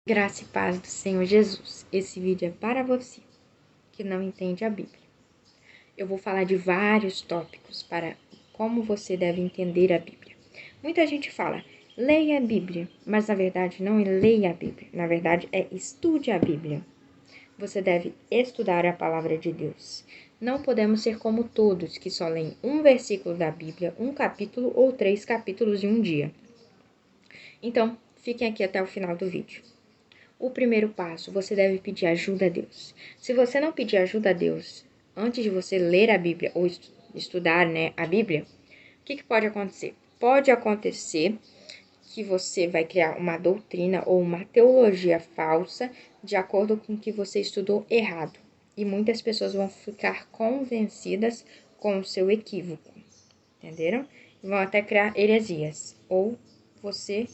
Graça e paz do Senhor Jesus. Esse vídeo é para você que não entende a Bíblia. Eu vou falar de vários tópicos para como você deve entender a Bíblia. Muita gente fala, leia a Bíblia, mas na verdade não é leia a Bíblia. Na verdade é estude a Bíblia. Você deve estudar a palavra de Deus. Não podemos ser como todos que só leem um versículo da Bíblia, um capítulo ou 3 capítulos em um dia. Então, fiquem aqui até o final do vídeo. O primeiro passo, você deve pedir ajuda a Deus. Se você não pedir ajuda a Deus antes de você ler a Bíblia ou estudar, a Bíblia, o que pode acontecer? Pode acontecer que você vai criar uma doutrina ou uma teologia falsa de acordo com o que você estudou errado. E muitas pessoas vão ficar convencidas com o seu equívoco, entenderam? E vão até criar heresias, ou você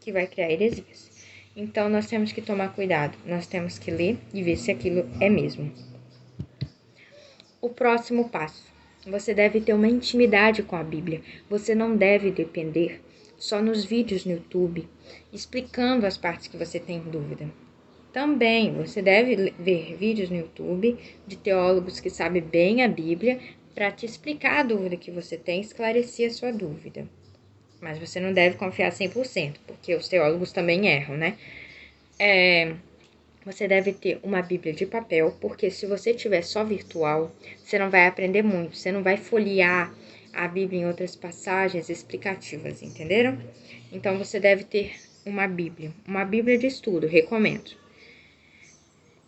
que vai criar heresias. Então, nós temos que tomar cuidado, nós temos que ler e ver se aquilo é mesmo. O próximo passo, você deve ter uma intimidade com a Bíblia. Você não deve depender só nos vídeos no YouTube, explicando as partes que você tem dúvida. Também, você deve ver vídeos no YouTube de teólogos que sabem bem a Bíblia para te explicar a dúvida que você tem e esclarecer a sua dúvida. Mas você não deve confiar 100%, porque os teólogos também erram, né? Você deve ter uma Bíblia de papel, porque se você tiver só virtual, você não vai aprender muito, você não vai folhear a Bíblia em outras passagens explicativas, entenderam? Então, você deve ter uma Bíblia de estudo, recomendo.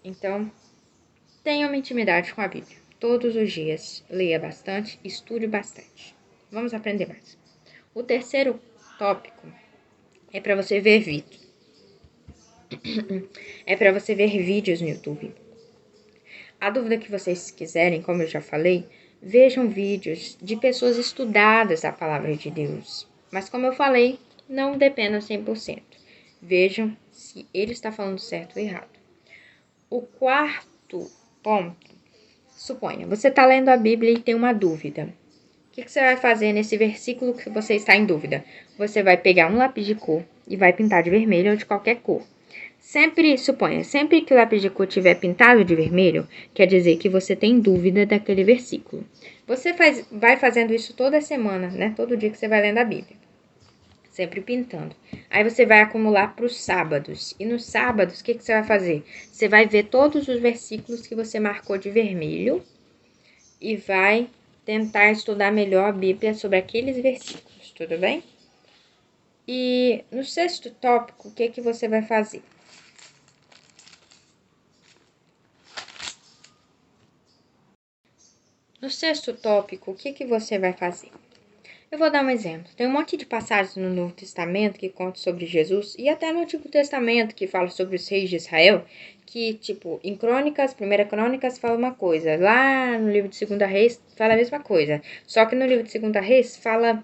Então, tenha uma intimidade com a Bíblia. Todos os dias, leia bastante, estude bastante. Vamos aprender mais. O terceiro tópico é para você ver vídeos. No YouTube. A dúvida que vocês quiserem, como eu já falei, vejam vídeos de pessoas estudadas da palavra de Deus. Mas como eu falei, não dependam 100%. Vejam se ele está falando certo ou errado. O quarto ponto, suponha, você está lendo a Bíblia e tem uma dúvida. O que você vai fazer nesse versículo que você está em dúvida? Você vai pegar um lápis de cor e vai pintar de vermelho ou de qualquer cor. Sempre que o lápis de cor tiver pintado de vermelho, quer dizer que você tem dúvida daquele versículo. Você vai fazendo isso toda semana, né? Todo dia que você vai lendo a Bíblia. Sempre pintando. Aí você vai acumular para os sábados. E nos sábados, o que você vai fazer? Você vai ver todos os versículos que você marcou de vermelho e vai tentar estudar melhor a Bíblia sobre aqueles versículos, tudo bem? E no sexto tópico, o que você vai fazer? No sexto tópico, o que você vai fazer? Eu vou dar um exemplo. Tem um monte de passagens no Novo Testamento que contam sobre Jesus e até no Antigo Testamento que fala sobre os reis de Israel, que, tipo, em Crônicas, 1 Crônicas fala uma coisa, lá no livro de 2 Reis fala a mesma coisa. Só que no livro de 2 Reis fala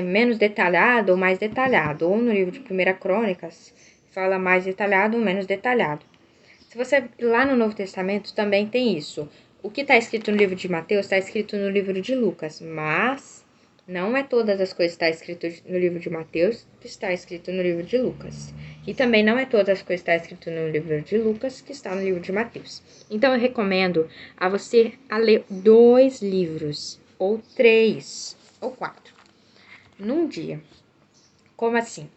menos detalhado ou mais detalhado, ou no livro de 1 Crônicas fala mais detalhado ou menos detalhado. Se você lá no Novo Testamento também tem isso. O que está escrito no livro de Mateus está escrito no livro de Lucas, mas não é todas as coisas que está escrito no livro de Mateus que está escrito no livro de Lucas. E também não é todas as coisas que está escrito no livro de Lucas que está no livro de Mateus. Então eu recomendo a você a ler 2 livros, ou 3, ou 4, num dia. Como assim?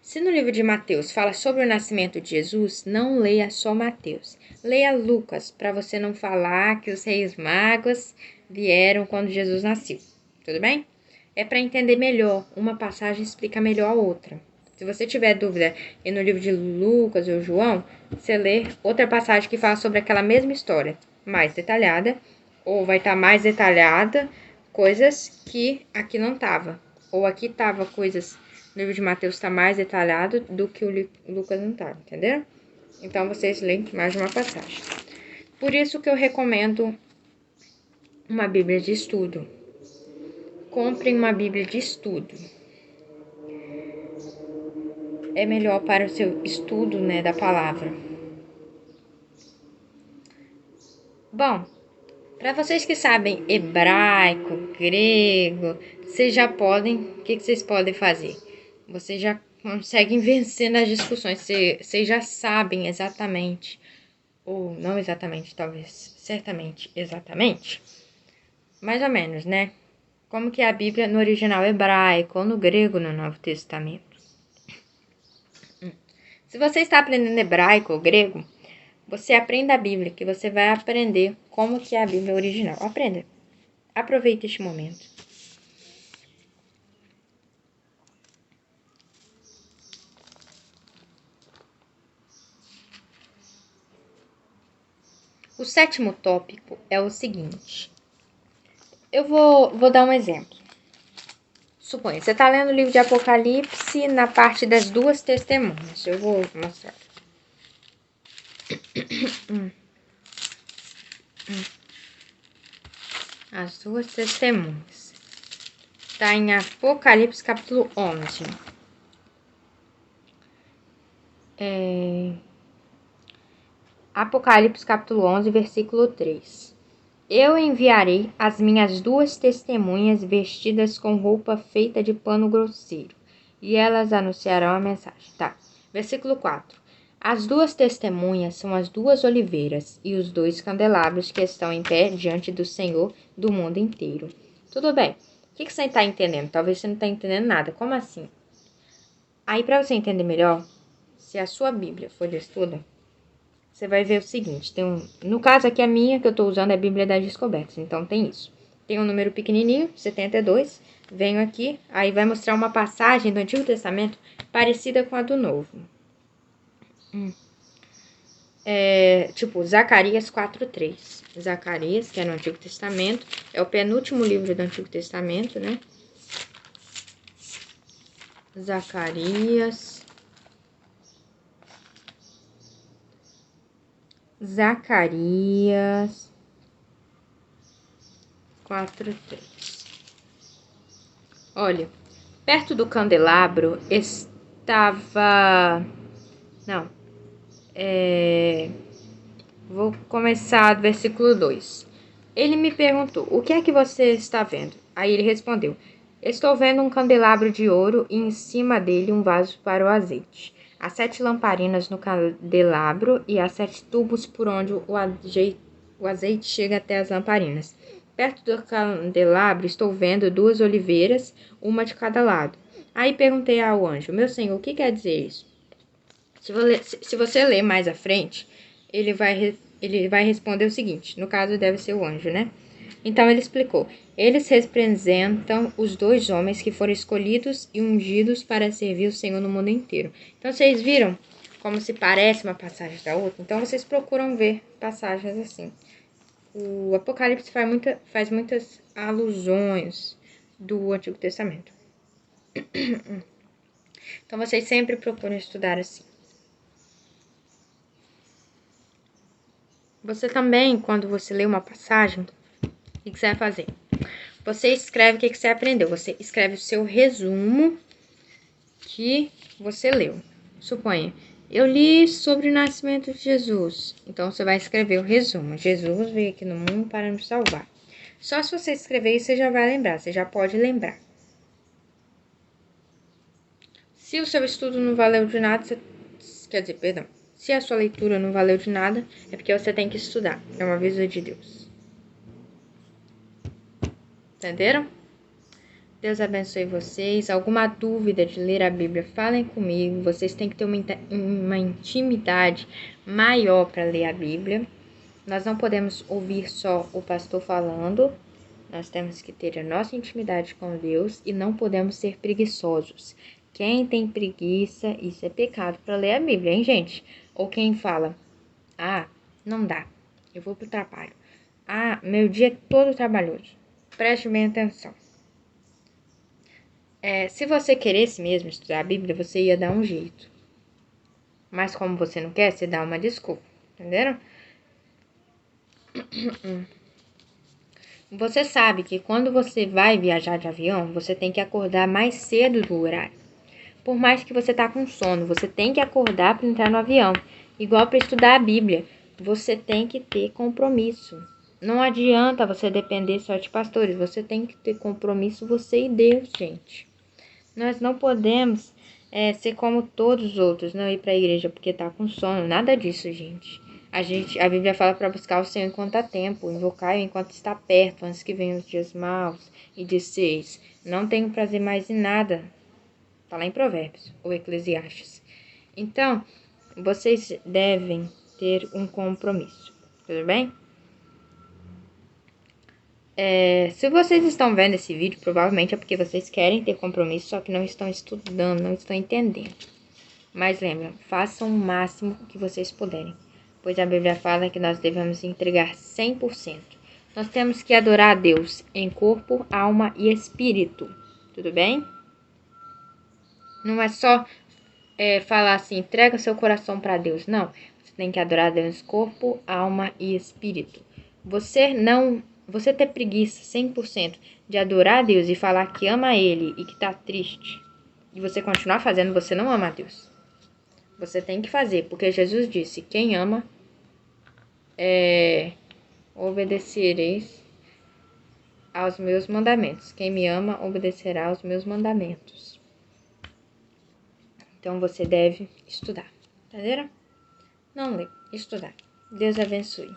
Se no livro de Mateus fala sobre o nascimento de Jesus, não leia só Mateus. Leia Lucas, para você não falar que os reis magos vieram quando Jesus nasceu. Tudo bem? É para entender melhor. Uma passagem explica melhor a outra. Se você tiver dúvida e no livro de Lucas ou João, você lê outra passagem que fala sobre aquela mesma história, mais detalhada, ou vai estar mais detalhada coisas que aqui não estava. Ou aqui estava coisas... O livro de Mateus está mais detalhado do que o Lucas não está, entendeu? Então, vocês leem mais de uma passagem. Por isso que eu recomendo uma Bíblia de estudo. Comprem uma Bíblia de estudo. É melhor para o seu estudo, da palavra. Bom, para vocês que sabem hebraico, grego, vocês já podem... O que vocês podem fazer? Vocês já conseguem vencer nas discussões. Vocês já sabem exatamente, ou não exatamente, talvez, certamente, exatamente, mais ou menos, né? Como que é a Bíblia no original hebraico ou no grego no Novo Testamento. Se você está aprendendo hebraico ou grego, você aprenda a Bíblia, que você vai aprender como que é a Bíblia original. Aprenda. Aproveite este momento. O sétimo tópico é o seguinte. Eu vou dar um exemplo. Suponha, você está lendo o livro de Apocalipse na parte das duas testemunhas. Eu vou mostrar. As duas testemunhas. Está em Apocalipse capítulo 11. Apocalipse capítulo 11, versículo 3. Eu enviarei as minhas duas testemunhas vestidas com roupa feita de pano grosseiro, e elas anunciarão a mensagem. Tá. Versículo 4. As duas testemunhas são as duas oliveiras e os dois candelabros que estão em pé diante do Senhor do mundo inteiro. Tudo bem. O que você está entendendo? Talvez você não está entendendo nada. Como assim? Aí, para você entender melhor, se a sua Bíblia for de estudo, você vai ver o seguinte, no caso aqui a minha que eu estou usando é a Bíblia das Descobertas, então tem isso. Tem um número pequenininho, 72, venho aqui, aí vai mostrar uma passagem do Antigo Testamento parecida com a do Novo. Tipo, Zacarias 4:3. Zacarias, que é no Antigo Testamento, é o penúltimo livro do Antigo Testamento, né? Zacarias 4:3. Olha, perto do candelabro estava... Não. Vou começar do versículo 2. Ele me perguntou, o que é que você está vendo? Aí ele respondeu, estou vendo um candelabro de ouro e em cima dele um vaso para o azeite. Há 7 lamparinas no candelabro e há 7 tubos por onde o azeite chega até as lamparinas. Perto do candelabro estou vendo 2 oliveiras, uma de cada lado. Aí perguntei ao anjo, meu senhor, o que quer dizer isso? Se você ler mais à frente, ele vai responder o seguinte, no caso deve ser o anjo, né? Então ele explicou, eles representam os 2 homens que foram escolhidos e ungidos para servir o Senhor no mundo inteiro. Então vocês viram como se parece uma passagem da outra? Então vocês procuram ver passagens assim. O Apocalipse faz muitas alusões do Antigo Testamento. Então vocês sempre procuram estudar assim. Você também, quando você lê uma passagem, o que você vai fazer? Você escreve o que você aprendeu. Você escreve o seu resumo que você leu. Suponha, eu li sobre o nascimento de Jesus. Então, você vai escrever o resumo. Jesus veio aqui no mundo para nos salvar. Só se você escrever isso, você já vai lembrar. Você já pode lembrar. Se o seu estudo não valeu de nada, se a sua leitura não valeu de nada, é porque você tem que estudar. É um aviso de Deus. Entenderam? Deus abençoe vocês. Alguma dúvida de ler a Bíblia, falem comigo. Vocês têm que ter uma intimidade maior para ler a Bíblia. Nós não podemos ouvir só o pastor falando. Nós temos que ter a nossa intimidade com Deus e não podemos ser preguiçosos. Quem tem preguiça, isso é pecado para ler a Bíblia, hein, gente? Ou quem fala, não dá, eu vou pro trabalho. Meu dia é todo trabalhoso. Preste bem atenção. Se você queresse mesmo estudar a Bíblia, você ia dar um jeito. Mas como você não quer, você dá uma desculpa. Entenderam? Você sabe que quando você vai viajar de avião, você tem que acordar mais cedo do horário. Por mais que você tá com sono, você tem que acordar para entrar no avião. Igual para estudar a Bíblia, você tem que ter compromisso. Não adianta você depender só de pastores, você tem que ter compromisso você e Deus, gente. Nós não podemos ser como todos os outros, não ir para a igreja porque tá com sono, nada disso, gente. A Bíblia fala para buscar o Senhor enquanto há tempo, invocar enquanto está perto, antes que venham os dias maus. E 16, não tenho prazer mais em nada. Tá lá em Provérbios, ou Eclesiastes. Então, vocês devem ter um compromisso, tudo bem? Se vocês estão vendo esse vídeo, provavelmente é porque vocês querem ter compromisso, só que não estão estudando, não estão entendendo. Mas lembra, façam o máximo que vocês puderem, pois a Bíblia fala que nós devemos entregar 100%. Nós temos que adorar a Deus em corpo, alma e espírito, tudo bem? Não é só falar assim, entrega seu coração para Deus, não. Você tem que adorar a Deus em corpo, alma e espírito. Você ter preguiça 100% de adorar a Deus e falar que ama Ele e que tá triste, e você continuar fazendo, você não ama a Deus. Você tem que fazer, porque Jesus disse, quem ama, obedecereis aos meus mandamentos. Quem me ama, obedecerá aos meus mandamentos. Então, você deve estudar, entenderam? Não ler, estudar. Deus abençoe.